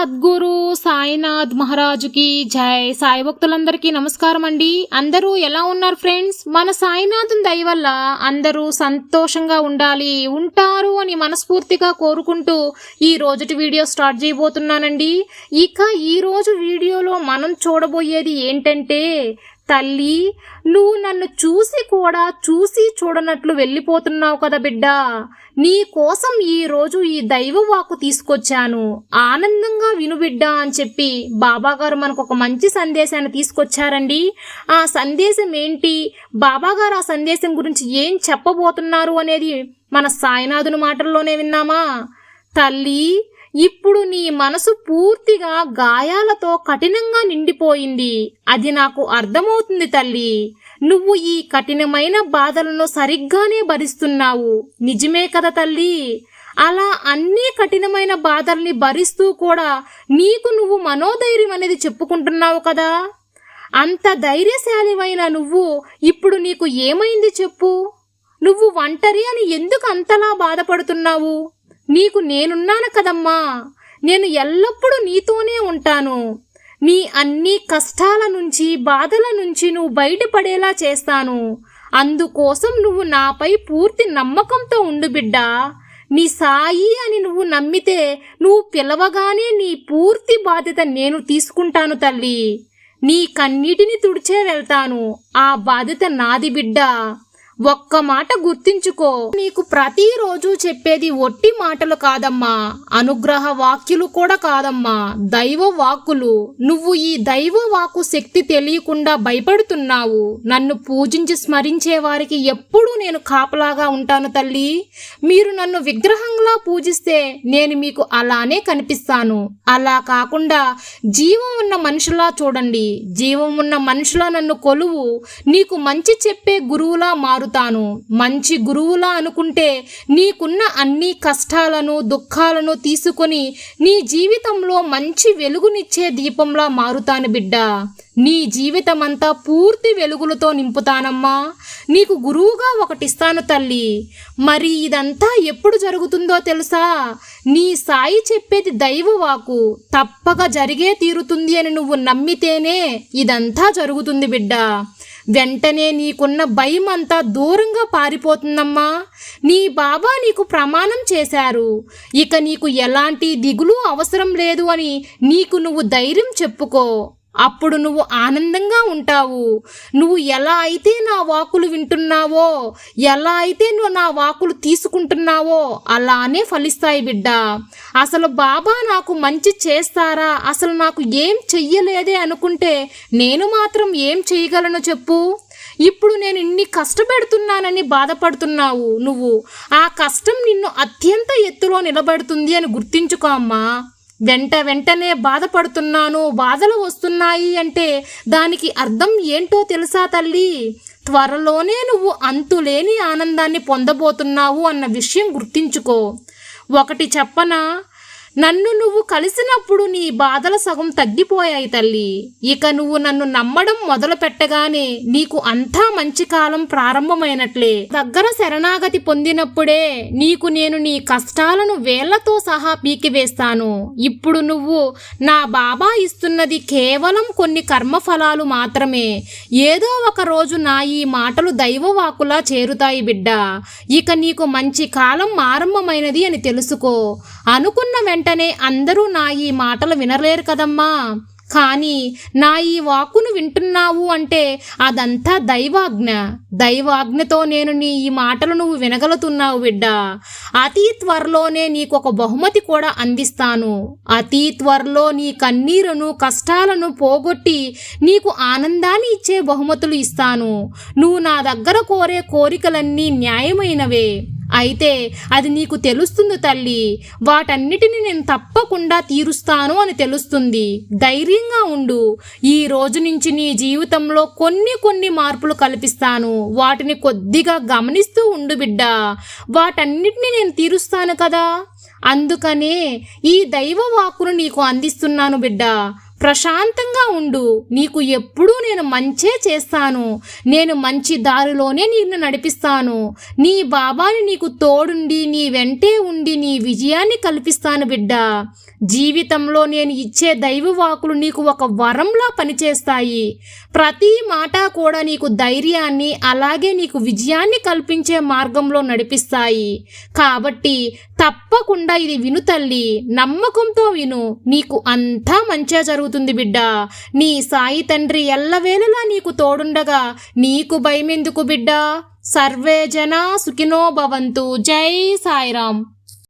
సద్గురు సాయినాథ్ మహారాజుకి జై. సాయి భక్తులందరికీ నమస్కారం అండి. అందరూ ఎలా ఉన్నారు ఫ్రెండ్స్? మన సాయినాథుని దయ వల్ల అందరూ సంతోషంగా ఉంటారు అని మనస్ఫూర్తిగా కోరుకుంటూ ఈ రోజుటి వీడియో స్టార్ట్ చేయబోతున్నానండి. ఇక ఈ రోజు వీడియోలో మనం చూడబోయేది ఏంటంటే, తల్లి నువ్వు నన్ను చూసి చూడనట్లు వెళ్ళిపోతున్నావు కదా బిడ్డ, నీ కోసం ఈ రోజు ఈ దైవ వాక్కు తీసుకొచ్చాను, ఆనందంగా విను బిడ్డ అని చెప్పి బాబాగారు మనకు ఒక మంచి సందేశాన్ని తీసుకొచ్చారండి. ఆ సందేశం ఏంటి, బాబాగారు ఆ సందేశం గురించి ఏం చెప్పబోతున్నారు అనేది మన సాయినాథుని మాటల్లోనే విన్నామా? తల్లి, ఇప్పుడు నీ మనసు పూర్తిగా గాయాలతో కఠినంగా నిండిపోయింది. అది నాకు అర్థమవుతుంది తల్లి. నువ్వు ఈ కఠినమైన బాధలను సరిగ్గానే భరిస్తున్నావు, నిజమే కదా తల్లి? అలా అన్ని కఠినమైన బాధల్ని భరిస్తూ కూడా నీకు నువ్వు మనోధైర్యం అనేది చెప్పుకుంటున్నావు కదా. అంత ధైర్యశాలివైన నువ్వు ఇప్పుడు నీకు ఏమైంది చెప్పు? నువ్వు ఒంటరి అని ఎందుకు అంతలా బాధపడుతున్నావు? నీకు నేనున్నాను కదమ్మా, నేను ఎల్లప్పుడూ నీతోనే ఉంటాను. నీ అన్ని కష్టాల నుంచి బాధల నుంచి నువ్వు బయటపడేలా చేస్తాను. అందుకోసం నువ్వు నాపై పూర్తి నమ్మకంతో ఉండు బిడ్డ. నీ సాయి అని నువ్వు నమ్మితే నువ్వు పిలవగానే నీ పూర్తి బాధ్యత నేను తీసుకుంటాను తల్లి. నీ కన్నీటిని తుడిచే వెళ్తాను. ఆ బాధ్యత నాది బిడ్డ. ఒక్క మాట గుర్తించుకో, నీకు ప్రతిరోజు చెప్పేది ఒట్టి మాటలు కాదమ్మా, అనుగ్రహ వాక్యులు కూడా కాదమ్మా, దైవ వాక్కులు. నువ్వు ఈ దైవ వాక్కు శక్తి తెలియకుండా భయపడుతున్నావు. నన్ను పూజించి స్మరించే వారికి ఎప్పుడూ నేను కాపలాగా ఉంటాను తల్లి. మీరు నన్ను విగ్రహంలా పూజిస్తే నేను మీకు అలానే కనిపిస్తాను. అలా కాకుండా జీవం ఉన్న మనుషులా చూడండి. జీవం ఉన్న మనుషులా నన్ను కొలువు. నీకు మంచి చెప్పే గురువులా మారుతాను. మంచి గురువులా అనుకుంటే నీకున్న అన్ని కష్టాలను దుఃఖాలను తీసుకొని నీ జీవితంలో మంచి వెలుగునిచ్చే దీపంలా మారుతాను బిడ్డ. నీ జీవితమంతా పూర్తి వెలుగులతో నింపుతానమ్మా. నీకు గురువుగా ఒకటిస్తాను తల్లి. మరి ఇదంతా ఎప్పుడు జరుగుతుందో తెలుసా? నీ సాయి చెప్పేది దైవ వాకు తప్పక జరిగే తీరుతుంది అని నువ్వు నమ్మితేనే ఇదంతా జరుగుతుంది బిడ్డ. వెంటనే నీకున్న భయం అంతా దూరంగా పారిపోతుందమ్మా. నీ బాబా నీకు ప్రమాణం చేశారు. ఇక నీకు ఎలాంటి దిగులు అవసరం లేదు అని నీకు నువ్వు ధైర్యం చెప్పుకో. అప్పుడు నువ్వు ఆనందంగా ఉంటావు. నువ్వు ఎలా అయితే నా వాకులు వింటున్నావో, ఎలా అయితే నువ్వు నా వాకులు తీసుకుంటున్నావో అలానే ఫలిస్తాయి బిడ్డ. అసలు బాబా నాకు మంచి చేస్తారా, అసలు నాకు ఏం చెయ్యలేదే అనుకుంటే నేను మాత్రం ఏం చేయగలను చెప్పు? ఇప్పుడు నేను ఇన్ని కష్టపెడుతున్నానని బాధపడుతున్నావు నువ్వు. ఆ కష్టం నిన్ను అత్యంత ఎత్తులో నిలబెడుతుంది అని గుర్తించుకో అమ్మా. వెంటనే బాధపడుతున్నాను, బాధలు వస్తున్నాయి అంటే దానికి అర్థం ఏంటో తెలుసా తల్లి? త్వరలోనే నువ్వు అంతులేని ఆనందాన్ని పొందబోతున్నావు అన్న విషయం గుర్తించుకో. ఒకటి చెప్పనా, నన్ను నువ్వు కలిసినప్పుడు నీ బాధల సగం తగ్గిపోయాయి తల్లి. ఇక నువ్వు నన్ను నమ్మడం మొదలు పెట్టగానే నీకు అంతా మంచి కాలం ప్రారంభమైనట్లే. దగ్గర శరణాగతి పొందినప్పుడే నీకు నేను నీ కష్టాలను వేళ్లతో సహా పీకివేస్తాను. ఇప్పుడు నువ్వు నా బాబా ఇస్తున్నది కేవలం కొన్ని కర్మఫలాలు మాత్రమే. ఏదో ఒక రోజు నా ఈ మాటలు దైవవాకులా చేరుతాయి బిడ్డ. ఇక నీకు మంచి కాలం ఆరంభమైనది అని తెలుసుకో. అనుకున్న వెంటనే అందరూ నా ఈ మాటలు వినలేరు కదమ్మా. కానీ నా ఈ వాక్కును వింటున్నావు అంటే అదంతా దైవాజ్ఞతో నేను నీ ఈ మాటలు నువ్వు వినగలుగుతున్నావు బిడ్డ. అతి త్వరలోనే నీకు ఒక బహుమతి కూడా అందిస్తాను. అతి త్వరలో నీ కన్నీరును కష్టాలను పోగొట్టి నీకు ఆనందాన్ని ఇచ్చే బహుమతులు ఇస్తాను. నువ్వు నా దగ్గర కోరే కోరికలన్నీ న్యాయమైనవే. అయితే అది నీకు తెలుస్తుంది తల్లి. వాటన్నిటిని నేను తప్పకుండా తీరుస్తాను అని తెలుస్తుంది. ధైర్యంగా ఉండు. ఈ రోజు నుంచి నీ జీవితంలో కొన్ని మార్పులు కల్పిస్తాను. వాటిని కొద్దిగా గమనిస్తూ ఉండు బిడ్డ. వాటన్నిటిని నేను తీరుస్తాను కదా. అందుకనే ఈ దైవ వాక్కును నీకు అందిస్తున్నాను బిడ్డ. ప్రశాంతంగా ఉండు. నీకు ఎప్పుడూ నేను మంచే చేస్తాను. నేను మంచి దారిలోనే నిన్ను నడిపిస్తాను. నీ బాబాని నీకు తోడుండి నీ వెంటే ఉండి నీ విజయాన్ని కల్పిస్తాను బిడ్డ. జీవితంలో నేను ఇచ్చే దైవవాకులు నీకు ఒక వరంలా పనిచేస్తాయి. ప్రతి మాట కూడా నీకు ధైర్యాన్ని అలాగే నీకు విజయాన్ని కల్పించే మార్గంలో నడిపిస్తాయి. కాబట్టి తప్పకుండా ఇది విను తల్లి, నమ్మకంతో విను. నీకు అంతా మంచిగా జరుగుతుంది బిడ్డ. నీ సాయి తండ్రి ఎల్లవేళలా నీకు తోడుండగా నీకు భయమెందుకు బిడ్డ. సర్వే జన సుఖినో భవంతు. జై సాయిరాం.